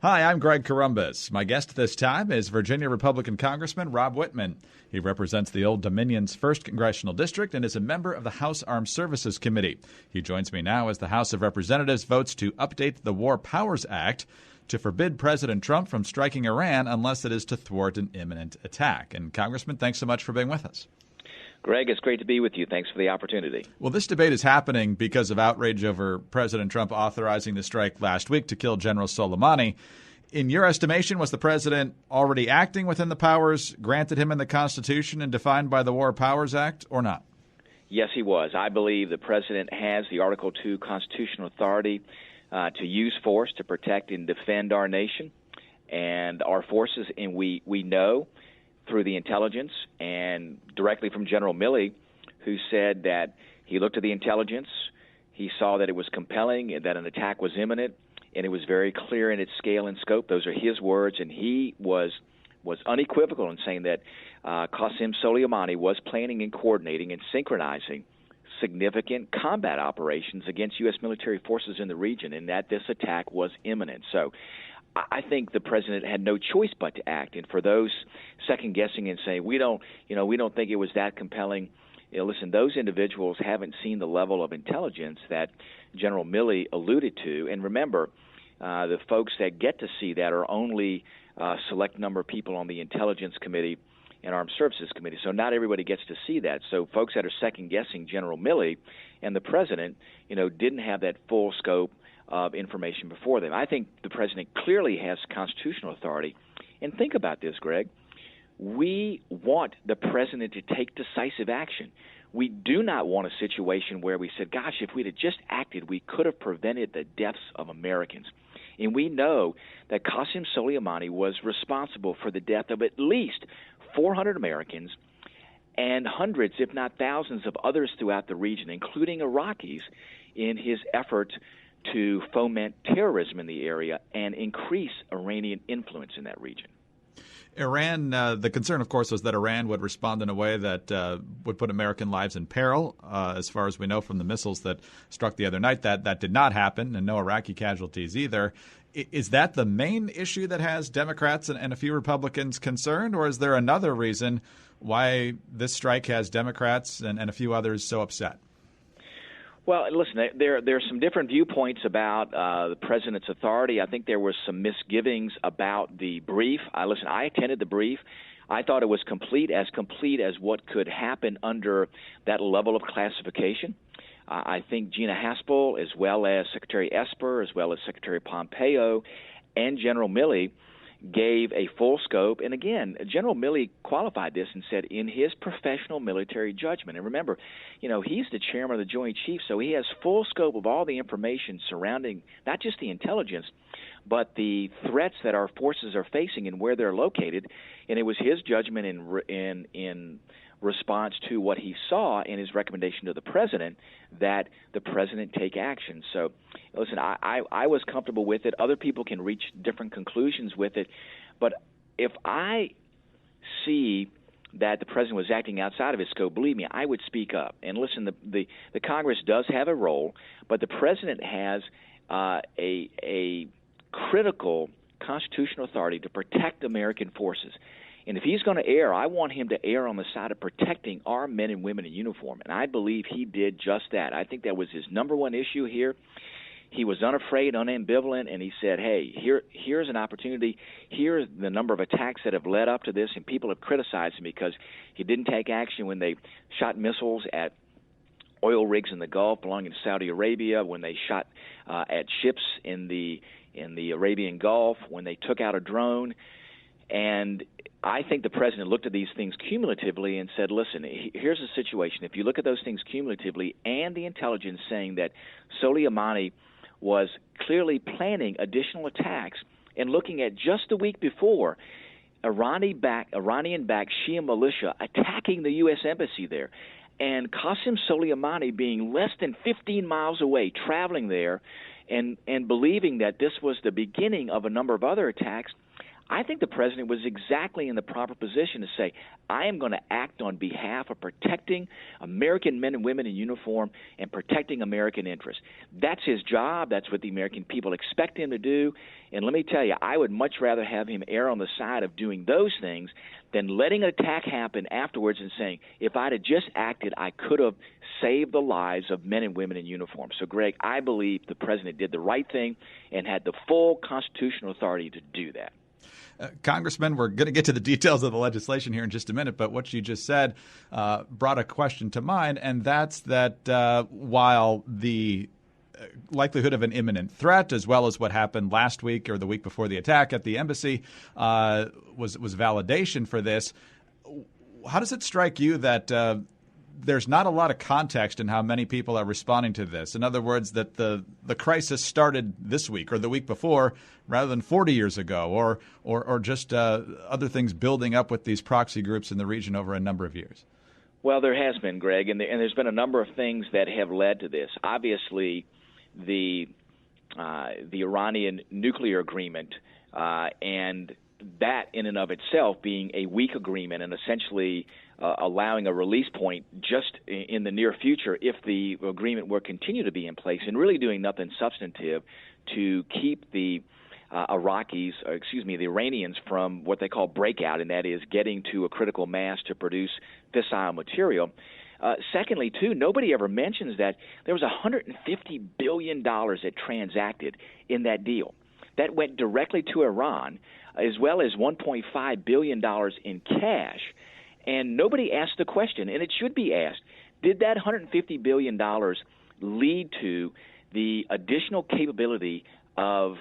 Hi, I'm Greg Corombos. My guest this time is Virginia Republican Congressman Rob Wittman. He represents the Old Dominion's 1st Congressional District and is a member of the House Armed Services Committee. He joins me now as the House of Representatives votes to update the War Powers Act to forbid President Trump from striking Iran unless it is to thwart an imminent attack. And Congressman, thanks so much for being with us. Greg, it's great to be with you. Thanks for the opportunity. Well, this debate is happening because of outrage over President Trump authorizing the strike last week to kill General Soleimani. In your estimation, was the president already acting within the powers granted him in the Constitution and defined by the War Powers Act, or not? Yes, he was. I believe the president has the Article 2 constitutional authority to use force to protect and defend our nation and our forces, and we know through the intelligence and directly from General Milley, who said that he looked at the intelligence, he saw that it was compelling and that an attack was imminent, and it was very clear in its scale and scope. Those are his words, and he was unequivocal in saying that Qasem Soleimani was planning and coordinating and synchronizing significant combat operations against U.S. military forces in the region, and that this attack was imminent. So I think the president had no choice but to act. And for those second guessing and saying we don't think it was that compelling, listen, those individuals haven't seen the level of intelligence that General Milley alluded to. And remember, the folks that get to see that are only a select number of people on the Intelligence Committee and Armed Services Committee. So not everybody gets to see that. So folks that are second guessing General Milley and the president, didn't have that full scope of information before them. I think the president clearly has constitutional authority. And think about this, Greg. We want the president to take decisive action. We do not want a situation where we said, gosh, if we'd have just acted, we could have prevented the deaths of Americans. And we know that Qasem Soleimani was responsible for the death of at least 400 Americans and hundreds, if not thousands, of others throughout the region, including Iraqis, in his effort to foment terrorism in the area and increase Iranian influence in that region. Iran, the concern, of course, was that Iran would respond in a way that would put American lives in peril. As far as we know from the missiles that struck the other night, that did not happen, and no Iraqi casualties either. Is that the main issue that has Democrats and a few Republicans concerned, or is there another reason why this strike has Democrats and a few others so upset? Well, listen, there are some different viewpoints about the president's authority. I think there were some misgivings about the brief. I attended the brief. I thought it was complete as what could happen under that level of classification. I think Gina Haspel, as well as Secretary Esper, as well as Secretary Pompeo, and General Milley gave a full scope. And again, General Milley qualified this and said in his professional military judgment. And remember, he's the chairman of the Joint Chiefs, so he has full scope of all the information surrounding not just the intelligence, but the threats that our forces are facing and where they're located. And it was his judgment in response to what he saw in his recommendation to the president that the president take action. So, listen, I was comfortable with it. Other people can reach different conclusions with it. But if I see that the president was acting outside of his scope, believe me, I would speak up. And listen, the Congress does have a role, but the president has a critical constitutional authority to protect American forces. And if he's going to err, I want him to err on the side of protecting our men and women in uniform. And I believe he did just that. I think that was his number one issue here. He was unafraid, unambivalent, and he said, hey, here's an opportunity. Here's the number of attacks that have led up to this, and people have criticized him because he didn't take action when they shot missiles at oil rigs in the Gulf belonging to Saudi Arabia, when they shot at ships in the Arabian Gulf, when they took out a drone. And I think the president looked at these things cumulatively and said, listen, here's the situation. If you look at those things cumulatively and the intelligence saying that Soleimani was clearly planning additional attacks, and looking at just the week before, Iranian-backed Shia militia attacking the U.S. embassy there, and Qasem Soleimani being less than 15 miles away, traveling there, and believing that this was the beginning of a number of other attacks, I think the president was exactly in the proper position to say, I am going to act on behalf of protecting American men and women in uniform and protecting American interests. That's his job. That's what the American people expect him to do. And let me tell you, I would much rather have him err on the side of doing those things than letting an attack happen afterwards and saying, if I'd have just acted, I could have saved the lives of men and women in uniform. So, Greg, I believe the president did the right thing and had the full constitutional authority to do that. Congressman, we're going to get to the details of the legislation here in just a minute, but what you just said brought a question to mind, and that's that while the likelihood of an imminent threat, as well as what happened last week or the week before the attack at the embassy, was validation for this, how does it strike you that there's not a lot of context in how many people are responding to this? In other words, that the crisis started this week or the week before rather than 40 years ago, or just other things building up with these proxy groups in the region over a number of years? Well, there has been, Greg, and there's been a number of things that have led to this. Obviously, the Iranian nuclear agreement and that in and of itself being a weak agreement and essentially allowing a release point just in the near future if the agreement were continue to be in place and really doing nothing substantive to keep the the Iranians from what they call breakout, and that is getting to a critical mass to produce fissile material. Secondly, too, nobody ever mentions that there was $150 billion that transacted in that deal. That went directly to Iran, as well as $1.5 billion in cash. And nobody asked the question, and it should be asked, did that $150 billion lead to the additional capability of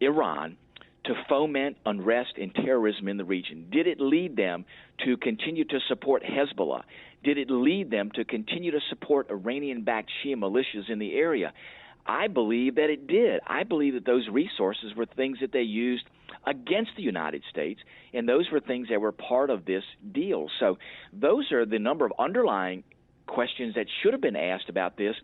Iran to foment unrest and terrorism in the region? Did it lead them to continue to support Hezbollah? Did it lead them to continue to support Iranian-backed Shia militias in the area? I believe that it did. I believe that those resources were things that they used against the United States, and those were things that were part of this deal. So those are the number of underlying questions that should have been asked about this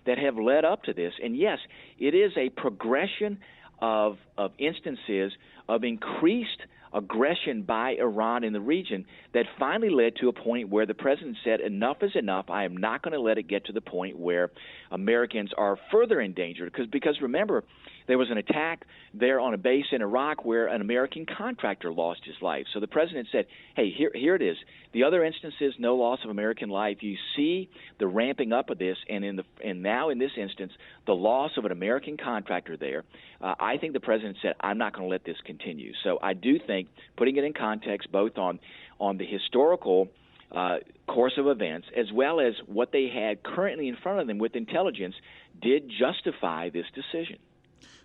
that have led up to this. And yes, it is a progression of instances of increased aggression by Iran in the region that finally led to a point where the president said, enough is enough. I am not going to let it get to the point where Americans are further endangered. Because remember, there was an attack there on a base in Iraq where an American contractor lost his life. So the president said, hey, here it is. The other instances, no loss of American life. You see the ramping up of this, and now in this instance, the loss of an American contractor there. I think the president said, I'm not going to let this continue. So I do think, putting it in context, both on the historical course of events as well as what they had currently in front of them with intelligence, did justify this decision.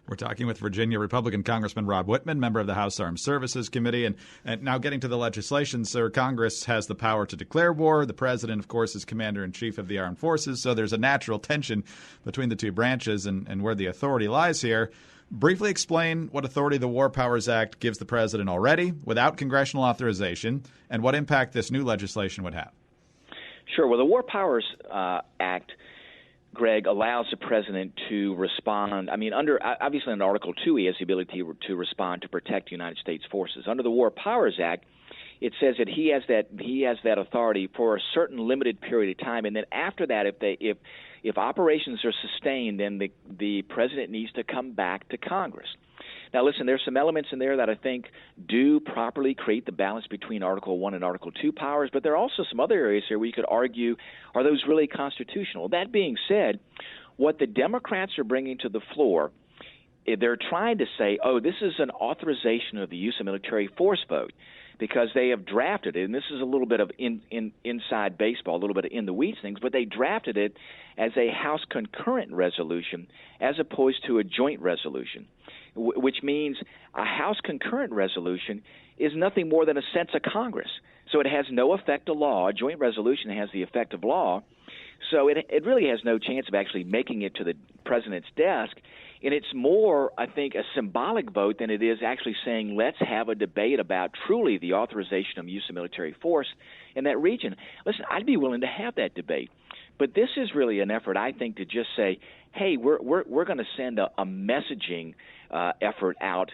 We're talking with Virginia Republican Congressman Rob Wittman, member of the House Armed Services Committee. And now getting to the legislation, sir, Congress has the power to declare war. The president, of course, is commander-in-chief of the armed forces. So there's a natural tension between the two branches and where the authority lies here. Briefly explain what authority the War Powers Act gives the president already without congressional authorization and what impact this new legislation would have. Sure. Well, the War Powers Act, Greg, allows the president to respond. I mean, obviously in Article 2, he has the ability to respond to protect United States forces. Under the War Powers Act, it says that he has that authority for a certain limited period of time, and then after that, if operations are sustained, then the president needs to come back to Congress. Now, listen, there's some elements in there that I think do properly create the balance between Article 1 and Article 2 powers, but there are also some other areas here where you could argue, are those really constitutional? That being said, what the Democrats are bringing to the floor, they're trying to say, oh, this is an authorization of the use of military force vote, because they have drafted it, and this is a little bit of inside baseball, a little bit of in-the-weeds things, but they drafted it as a House concurrent resolution as opposed to a joint resolution, which means a House concurrent resolution is nothing more than a sense of Congress. So it has no effect of law. A joint resolution has the effect of law. So it really has no chance of actually making it to the president's desk. And it's more, I think, a symbolic vote than it is actually saying, let's have a debate about truly the authorization of use of military force in that region. Listen, I'd be willing to have that debate. But this is really an effort, I think, to just say, hey, we're going to send a messaging effort out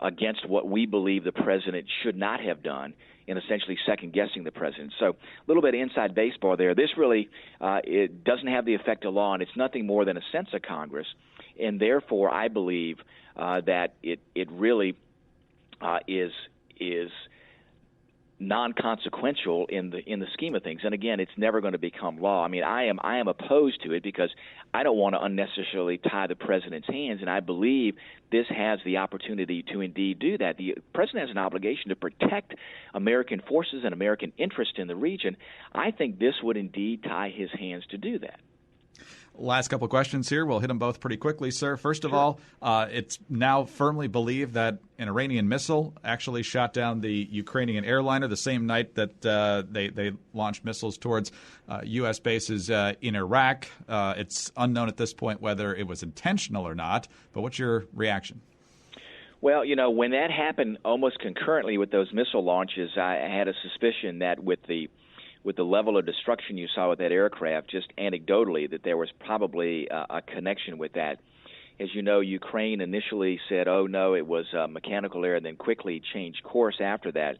against what we believe the president should not have done in essentially second-guessing the president. So a little bit of inside baseball there. This really it doesn't have the effect of law, and it's nothing more than a sense of Congress. And therefore, I believe that it really is non-consequential in the scheme of things. And again, it's never going to become law. I mean, I am opposed to it because I don't want to unnecessarily tie the president's hands, and I believe this has the opportunity to indeed do that. The president has an obligation to protect American forces and American interest in the region. I think this would indeed tie his hands to do that. Last couple of questions here. We'll hit them both pretty quickly, sir. First of all, it's now firmly believed that an Iranian missile actually shot down the Ukrainian airliner the same night that they launched missiles towards U.S. bases in Iraq. It's unknown at this point whether it was intentional or not, but what's your reaction? Well, when that happened almost concurrently with those missile launches, I had a suspicion that with the level of destruction you saw with that aircraft, just anecdotally, that there was probably a connection with that. As you know, Ukraine initially said, oh, no, it was a mechanical error, and then quickly changed course after that.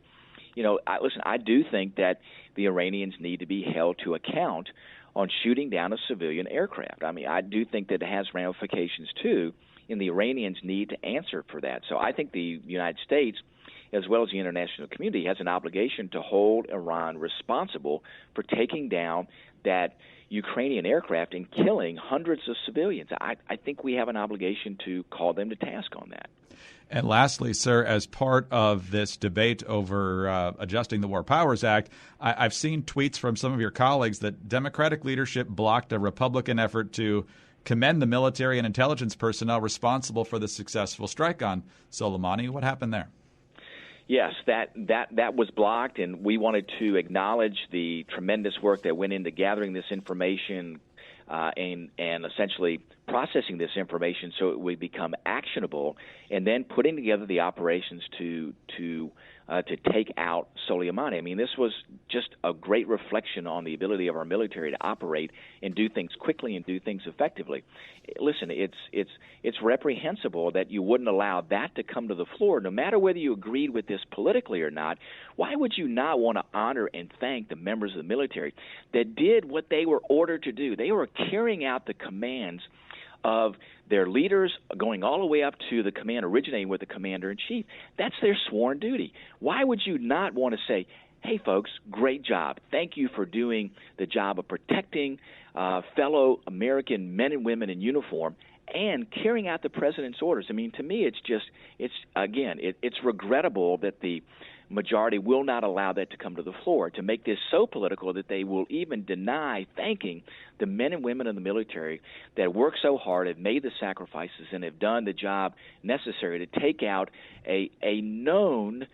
I do think that the Iranians need to be held to account on shooting down a civilian aircraft. I mean, I do think that it has ramifications, too, and the Iranians need to answer for that. So I think the United States, as well as the international community, has an obligation to hold Iran responsible for taking down that Ukrainian aircraft and killing hundreds of civilians. I think we have an obligation to call them to task on that. And lastly, sir, as part of this debate over adjusting the War Powers Act, I've seen tweets from some of your colleagues that Democratic leadership blocked a Republican effort to commend the military and intelligence personnel responsible for the successful strike on Soleimani. What happened there? Yes, that was blocked, and we wanted to acknowledge the tremendous work that went into gathering this information and essentially processing this information so it would become actionable, and then putting together the operations to take out Soleimani. I mean, this was just a great reflection on the ability of our military to operate and do things quickly and do things effectively. Listen, it's reprehensible that you wouldn't allow that to come to the floor, no matter whether you agreed with this politically or not. Why would you not want to honor and thank the members of the military that did what they were ordered to do? They were carrying out the commands of their leaders, going all the way up to the command originating with the commander-in-chief. That's their sworn duty. Why would you not want to say, hey, folks, great job. Thank you for doing the job of protecting fellow American men and women in uniform and carrying out the president's orders? I mean, to me, it's regrettable that the majority will not allow that to come to the floor, to make this so political that they will even deny thanking the men and women in the military that work so hard, have made the sacrifices, and have done the job necessary to take out a known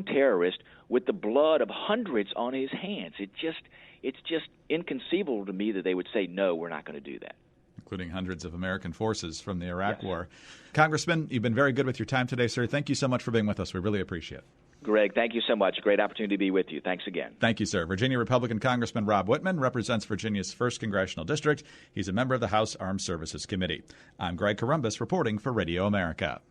terrorist with the blood of hundreds on his hands. It's just inconceivable to me that they would say, no, we're not going to do that. Including hundreds of American forces from the Iraq War. Congressman, you've been very good with your time today, sir. Thank you so much for being with us. We really appreciate it. Greg, thank you so much. Great opportunity to be with you. Thanks again. Thank you, sir. Virginia Republican Congressman Rob Wittman represents Virginia's 1st Congressional District. He's a member of the House Armed Services Committee. I'm Greg Columbus reporting for Radio America.